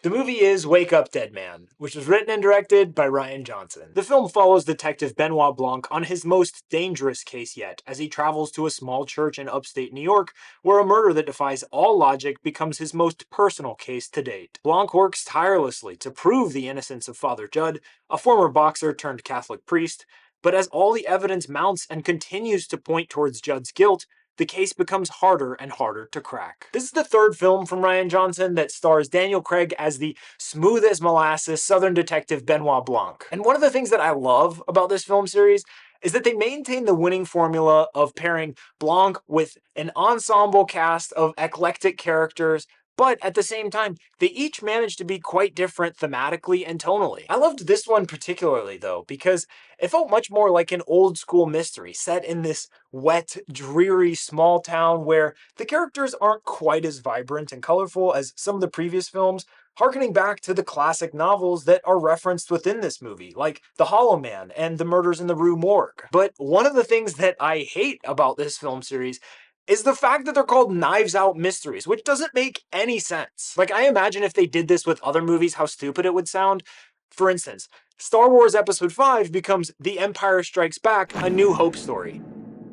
The movie is Wake Up Dead Man, which was written and directed by Rian Johnson. The film follows Detective Benoit Blanc on his most dangerous case yet, as he travels to a small church in upstate New York, where a murder that defies all logic becomes his most personal case to date. Blanc works tirelessly to prove the innocence of Father Judd, a former boxer turned Catholic priest, but as all the evidence mounts and continues to point towards Judd's guilt, the case becomes harder and harder to crack. This is the third film from Rian Johnson that stars Daniel Craig as the smooth as molasses Southern detective Benoit Blanc. And one of the things that I love about this film series is that they maintain the winning formula of pairing Blanc with an ensemble cast of eclectic characters, but at the same time, they each manage to be quite different thematically and tonally. I loved this one particularly, though, because it felt much more like an old school mystery set in this wet, dreary small town where the characters aren't quite as vibrant and colorful as some of the previous films, harkening back to the classic novels that are referenced within this movie, like The Hollow Man and The Murders in the Rue Morgue. But one of the things that I hate about this film series is the fact that they're called Knives Out Mysteries, which doesn't make any sense. Like, I imagine if they did this with other movies, how stupid it would sound. For instance, Star Wars Episode 5 becomes The Empire Strikes Back, A New Hope story.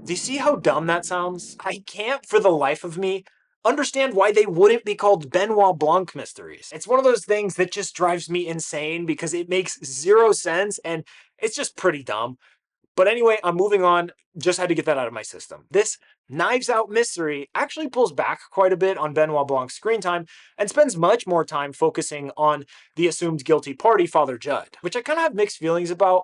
Do you see how dumb that sounds? I can't, for the life of me, understand why they wouldn't be called Benoit Blanc Mysteries. It's one of those things that just drives me insane because it makes zero sense and it's just pretty dumb. But anyway, I'm moving on. Just had to get that out of my system. This Knives Out mystery actually pulls back quite a bit on Benoit Blanc's screen time and spends much more time focusing on the assumed guilty party, Father Judd, which I kind of have mixed feelings about.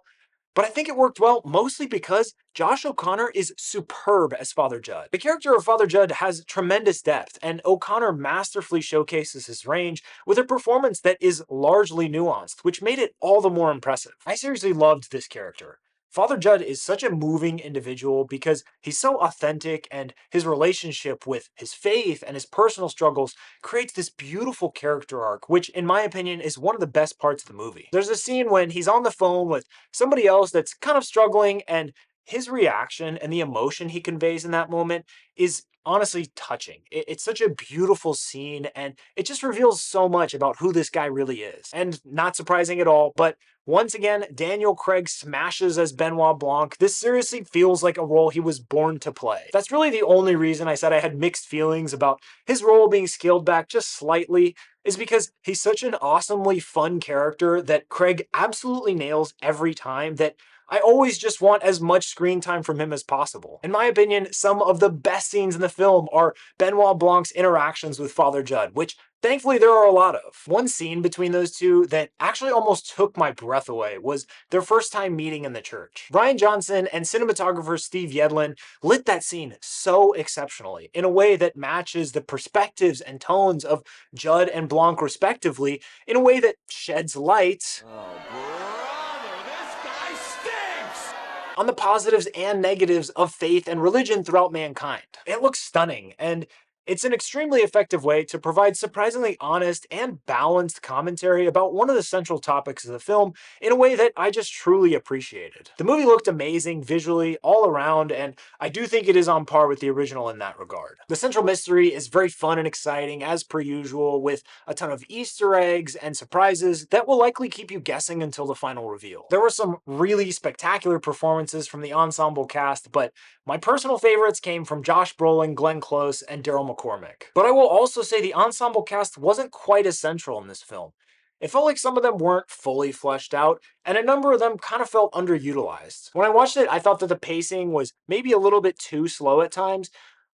But I think it worked well, mostly because Josh O'Connor is superb as Father Judd. The character of Father Judd has tremendous depth, and O'Connor masterfully showcases his range with a performance that is largely nuanced, which made it all the more impressive. I seriously loved this character. Father Judd is such a moving individual because he's so authentic, and his relationship with his faith and his personal struggles creates this beautiful character arc, which, in my opinion, is one of the best parts of the movie. There's a scene when he's on the phone with somebody else that's kind of struggling, and his reaction and the emotion he conveys in that moment is honestly touching. It's such a beautiful scene, and it just reveals so much about who this guy really is. And not surprising at all, but once again, Daniel Craig smashes as Benoit Blanc. This seriously feels like a role he was born to play. That's really the only reason I said I had mixed feelings about his role being scaled back just slightly, is because he's such an awesomely fun character that Craig absolutely nails every time that I always just want as much screen time from him as possible. In my opinion, some of the best scenes in the film are Benoit Blanc's interactions with Father Judd, which thankfully there are a lot of. One scene between those two that actually almost took my breath away was their first time meeting in the church. Rian Johnson and cinematographer Steve Yedlin lit that scene so exceptionally in a way that matches the perspectives and tones of Judd and Blanc respectively, in a way that sheds light on the positives and negatives of faith and religion throughout mankind. It looks stunning, and it's an extremely effective way to provide surprisingly honest and balanced commentary about one of the central topics of the film in a way that I just truly appreciated. The movie looked amazing visually all around, and I do think it is on par with the original in that regard. The central mystery is very fun and exciting as per usual, with a ton of Easter eggs and surprises that will likely keep you guessing until the final reveal. There were some really spectacular performances from the ensemble cast, but my personal favorites came from Josh Brolin, Glenn Close, and Daryl McCormack. But I will also say the ensemble cast wasn't quite as central in this film. It felt like some of them weren't fully fleshed out, and a number of them kind of felt underutilized. When I watched it, I thought that the pacing was maybe a little bit too slow at times,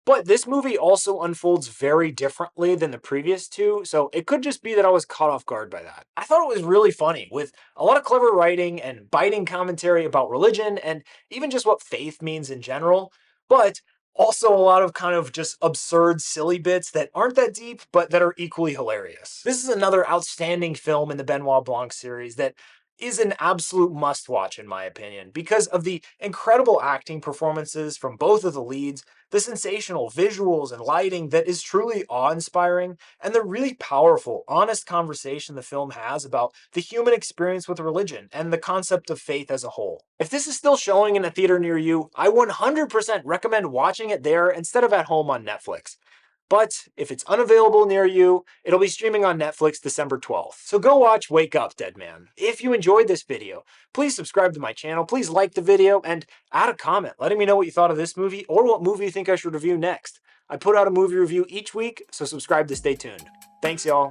but this movie also unfolds very differently than the previous two, so it could just be that I was caught off guard by that. I thought it was really funny, with a lot of clever writing and biting commentary about religion and even just what faith means in general, but also a lot of kind of just absurd, silly bits that aren't that deep, but that are equally hilarious. This is another outstanding film in the Benoit Blanc series that is an absolute must-watch in my opinion, because of the incredible acting performances from both of the leads, the sensational visuals and lighting that is truly awe-inspiring, and the really powerful, honest conversation the film has about the human experience with religion and the concept of faith as a whole. If this is still showing in a theater near you, I 100% recommend watching it there instead of at home on Netflix. But if it's unavailable near you, it'll be streaming on Netflix December 12th. So go watch Wake Up, Dead Man. If you enjoyed this video, please subscribe to my channel, please like the video, and add a comment letting me know what you thought of this movie or what movie you think I should review next. I put out a movie review each week, so subscribe to stay tuned. Thanks, y'all.